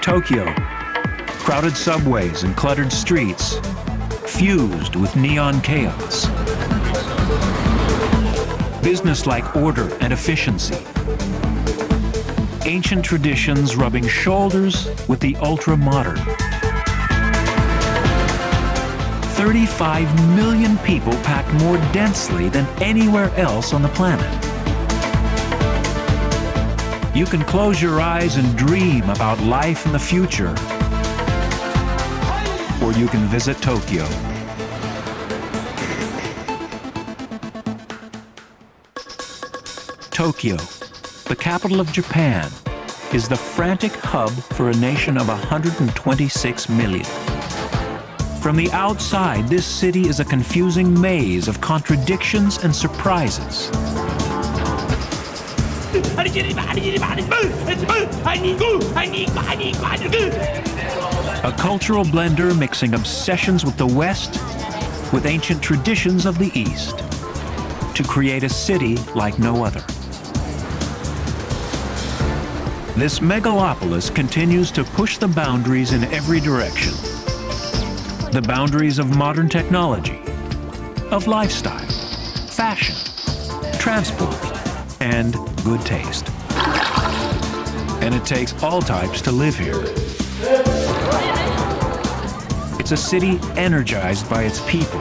Tokyo, crowded subways and cluttered streets, fused with neon chaos. Business-like order and efficiency. Ancient traditions rubbing shoulders with the ultra-modern. 35 million people packed more densely than anywhere else on the planet. You can close your eyes and dream about life in the future, or you can visit Tokyo. Tokyo, the capital of Japan, is the frantic hub for a nation of 126 million. From the outside, this city is a confusing maze of contradictions and surprises. A cultural blender mixing obsessions with the West with ancient traditions of the East to create a city like no other. This megalopolis continues to push the boundaries in every direction. The boundaries of modern technology, of lifestyle, fashion, transport, and good taste. And it takes all types to live here. It's a city energized by its people.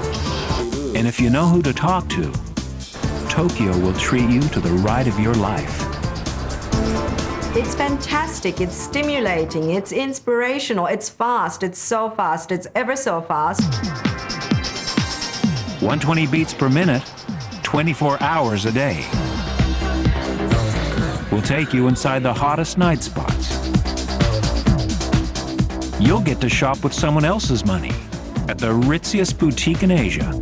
And if you know who to talk to, Tokyo will treat you to the ride of your life. It's fantastic, it's stimulating, it's inspirational, it's fast, it's so fast, it's ever so fast. 120 beats per minute, 24 hours a day. We'll take you inside the hottest night spots. You'll get to shop with someone else's money at the ritziest boutique in Asia.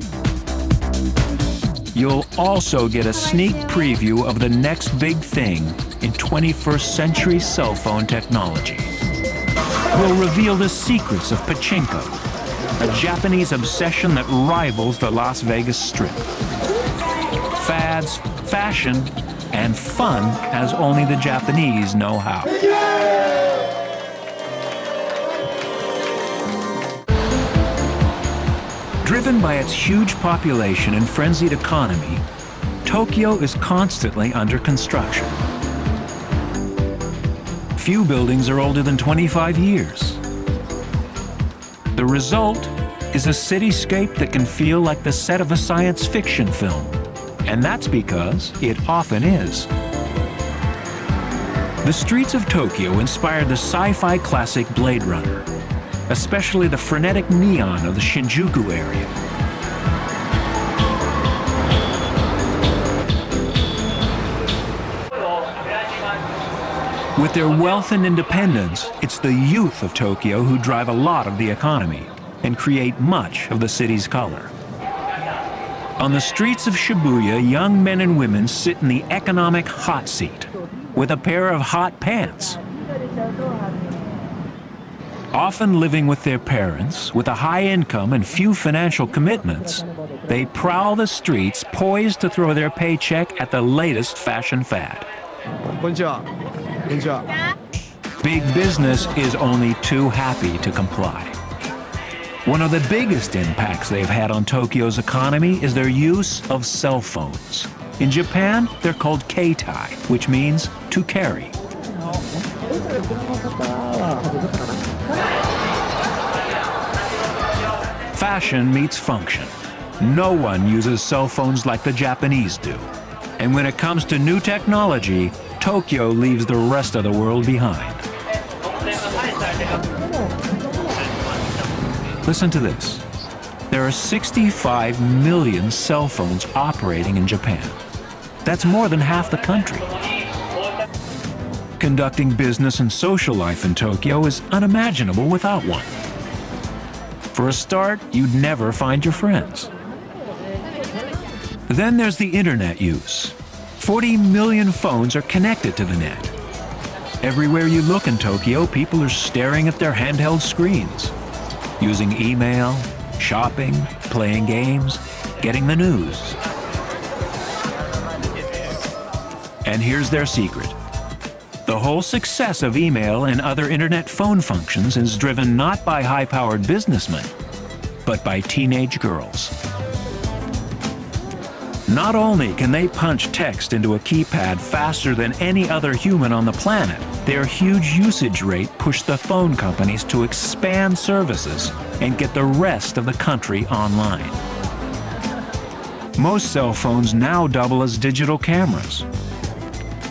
You'll also get a sneak preview of the next big thing in 21st century cell phone technology. We'll reveal the secrets of pachinko, a Japanese obsession that rivals the Las Vegas Strip. Fads, fashion, and fun as only the Japanese know how. Driven by its huge population and frenzied economy, Tokyo is constantly under construction. Few buildings are older than 25 years. The result is a cityscape that can feel like the set of a science fiction film. And that's because it often is. The streets of Tokyo inspired the sci-fi classic Blade Runner, especially the frenetic neon of the Shinjuku area. With their wealth and independence, it's the youth of Tokyo who drive a lot of the economy and create much of the city's color. On the streets of Shibuya, young men and women sit in the economic hot seat with a pair of hot pants. Often living with their parents, with a high income and few financial commitments, they prowl the streets poised to throw their paycheck at the latest fashion fad. Big business is only too happy to comply. One of the biggest impacts they've had on Tokyo's economy is their use of cell phones. In Japan, they're called keitai, which means to carry. Fashion meets function. No one uses cell phones like the Japanese do. And when it comes to new technology, Tokyo leaves the rest of the world behind. Listen to this. There are 65 million cell phones operating in Japan. That's more than half the country. Conducting business and social life in Tokyo is unimaginable without one. For a start, you'd never find your friends. Then there's the internet use. 40 million phones are connected to the net. Everywhere you look in Tokyo, people are staring at their handheld screens, using email, shopping, playing games, getting the news. And here's their secret. The whole success of email and other internet phone functions is driven not by high-powered businessmen, but by teenage girls. Not only can they punch text into a keypad faster than any other human on the planet, their huge usage rate pushed the phone companies to expand services and get the rest of the country online. Most cell phones now double as digital cameras.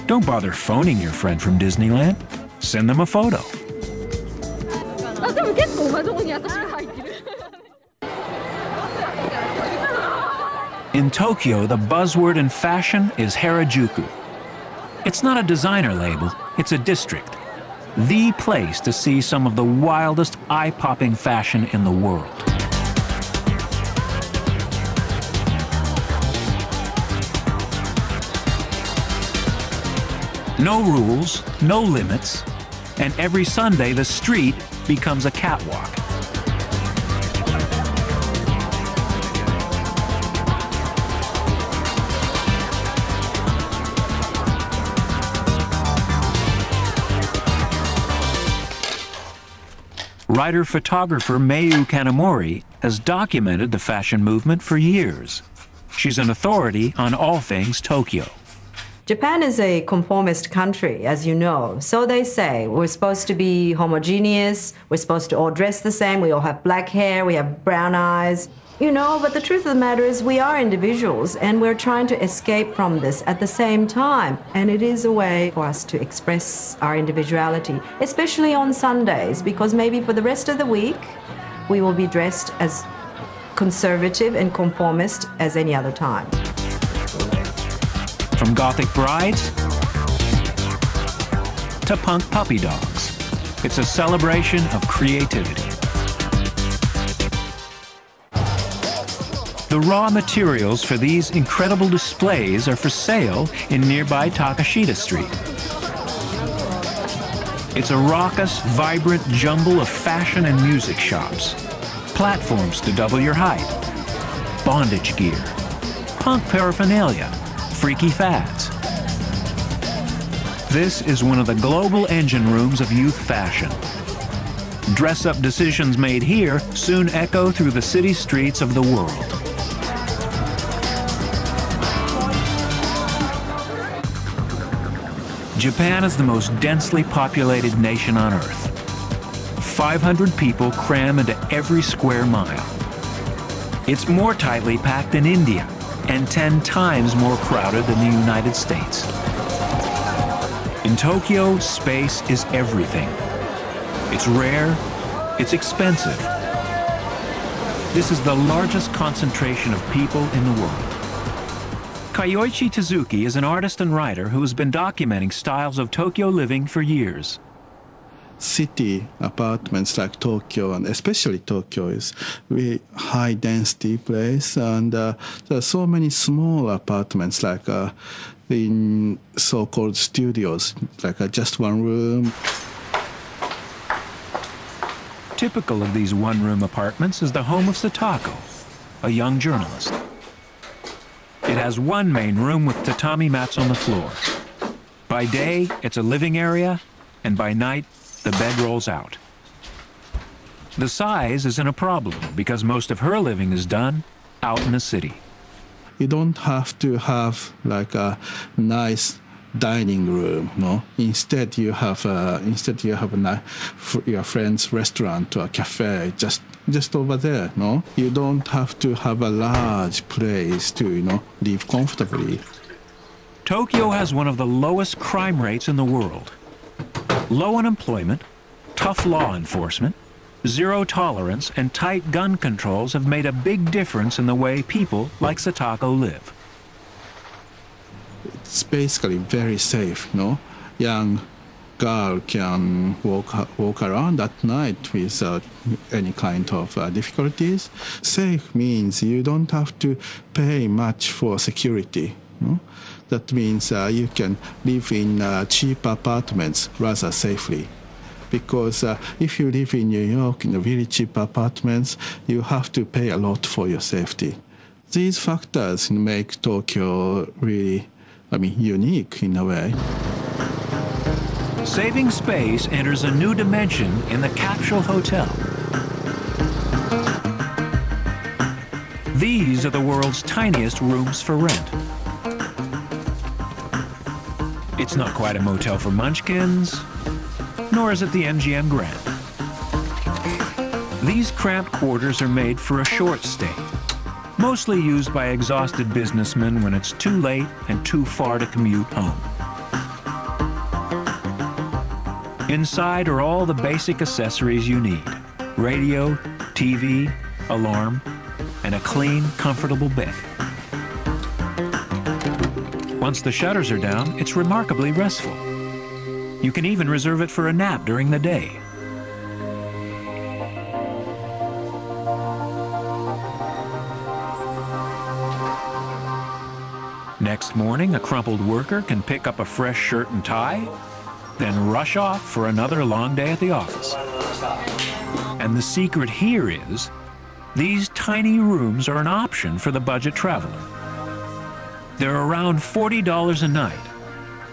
Don't bother phoning your friend from Disneyland. Send them a photo. In Tokyo, the buzzword in fashion is Harajuku. It's not a designer label, it's a district. The place to see some of the wildest, eye-popping fashion in the world. No rules, no limits, and every Sunday the street becomes a catwalk. Writer-photographer Mayu Kanamori has documented the fashion movement for years. She's an authority on all things Tokyo. Japan is a conformist country, as you know. So they say we're supposed to be homogeneous, we're supposed to all dress the same, we all have black hair, we have brown eyes. You know, but the truth of the matter is we are individuals and we're trying to escape from this at the same time. And it is a way for us to express our individuality, especially on Sundays, because maybe for the rest of the week we will be dressed as conservative and conformist as any other time. From Gothic brides to punk puppy dogs, it's a celebration of creativity. The raw materials for these incredible displays are for sale in nearby Takashita Street. It's a raucous, vibrant jumble of fashion and music shops, platforms to double your height, bondage gear, punk paraphernalia, freaky fads. This is one of the global engine rooms of youth fashion. Dress-up decisions made here soon echo through the city streets of the world. Japan is the most densely populated nation on Earth. 500 people cram into every square mile. It's more tightly packed than India and 10 times more crowded than the United States. In Tokyo, space is everything. It's rare, it's expensive. This is the largest concentration of people in the world. Kayoichi Tezuki is an artist and writer who has been documenting styles of Tokyo living for years. City apartments like Tokyo, and especially Tokyo, is really high density place, and there are so many small apartments like in so-called studios, like just one room. Typical of these one-room apartments is the home of Satako, a young journalist. It has one main room with tatami mats on the floor. By day, it's a living area, and by night, the bed rolls out. The size isn't a problem because most of her living is done out in the city. You don't have to have like a nice dining room, no. Instead, you have your friend's restaurant or a cafe just over there, no. You don't have to have a large place to live comfortably. Tokyo has one of the lowest crime rates in the world. Low unemployment, tough law enforcement, zero tolerance, and tight gun controls have made a big difference in the way people like Satako live. It's basically very safe, no? Young girl can walk around at night without any kind of difficulties. Safe means you don't have to pay much for security, no? That means you can live in cheap apartments rather safely. Because if you live in New York in really cheap apartments, you have to pay a lot for your safety. These factors make Tokyo really, unique in a way. Saving space enters a new dimension in the capsule hotel. These are the world's tiniest rooms for rent. It's not quite a motel for munchkins, nor is it the MGM Grand. These cramped quarters are made for a short stay, mostly used by exhausted businessmen when it's too late and too far to commute home. Inside are all the basic accessories you need: radio, TV, alarm, and a clean, comfortable bed. Once the shutters are down, it's remarkably restful. You can even reserve it for a nap during the day. Next morning, a crumpled worker can pick up a fresh shirt and tie, then rush off for another long day at the office. And the secret here is, these tiny rooms are an option for the budget traveler. They're around $40 a night.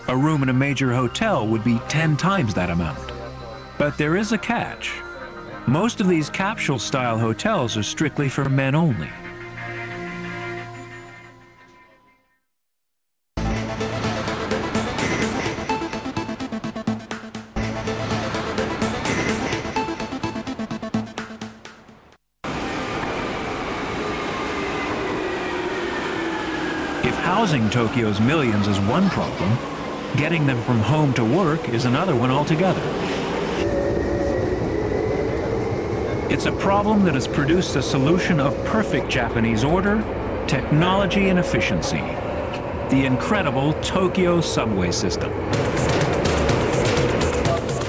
A room in a major hotel would be 10 times that amount. But there is a catch. Most of these capsule-style hotels are strictly for men only. If housing Tokyo's millions is one problem, getting them from home to work is another one altogether. It's a problem that has produced a solution of perfect Japanese order, technology, and efficiency: the incredible Tokyo subway system.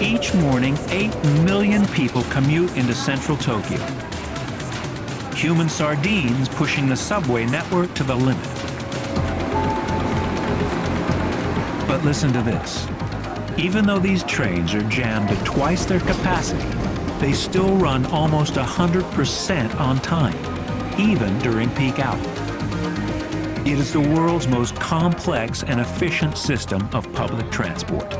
Each morning, 8 million people commute into central Tokyo. Human sardines pushing the subway network to the limit. But listen to this. Even though these trains are jammed at twice their capacity, they still run almost 100% on time, even during peak hour. It is the world's most complex and efficient system of public transport.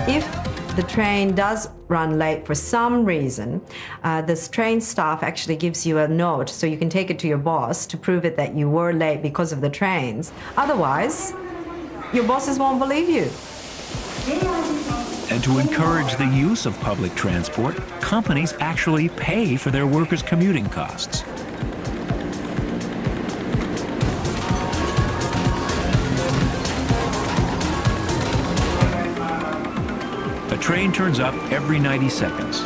If the train does run late for some reason, this train staff actually gives you a note so you can take it to your boss to prove it that you were late because of the trains. Otherwise, your bosses won't believe you. And to encourage the use of public transport, companies actually pay for their workers' commuting costs. A train turns up every 90 seconds.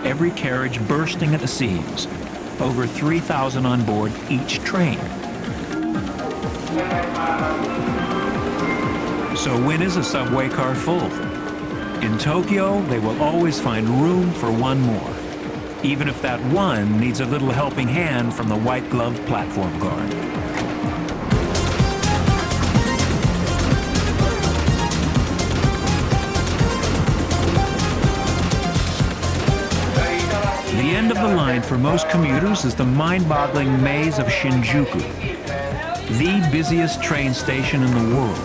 Every carriage bursting at the seams. Over 3,000 on board each train. So when is a subway car full? In Tokyo, they will always find room for one more, even if that one needs a little helping hand from the white-gloved platform guard. The end of the line for most commuters is the mind-boggling maze of Shinjuku, the busiest train station in the world.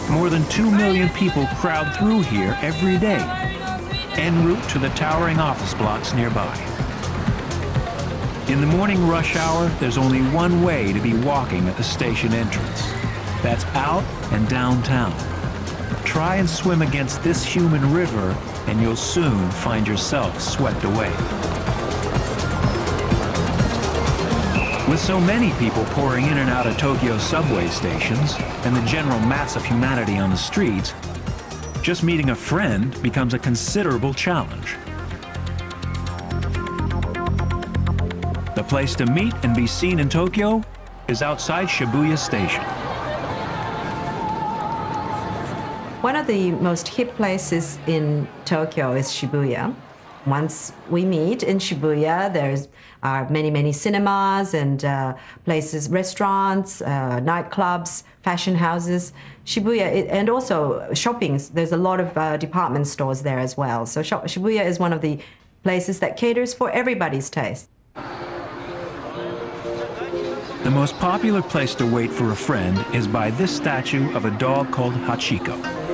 More than 2 million people crowd through here every day, en route to the towering office blocks nearby. In the morning rush hour, there's only one way to be walking at the station entrance. That's out and downtown. Try and swim against this human river, and you'll soon find yourself swept away. With so many people pouring in and out of Tokyo's subway stations and the general mass of humanity on the streets, just meeting a friend becomes a considerable challenge. The place to meet and be seen in Tokyo is outside Shibuya Station. One of the most hip places in Tokyo is Shibuya. Once we meet in Shibuya, there's many, many cinemas and places, restaurants, nightclubs, fashion houses. Shibuya, and also shoppings. There's a lot of department stores there as well. So Shibuya is one of the places that caters for everybody's taste. The most popular place to wait for a friend is by this statue of a dog called Hachiko.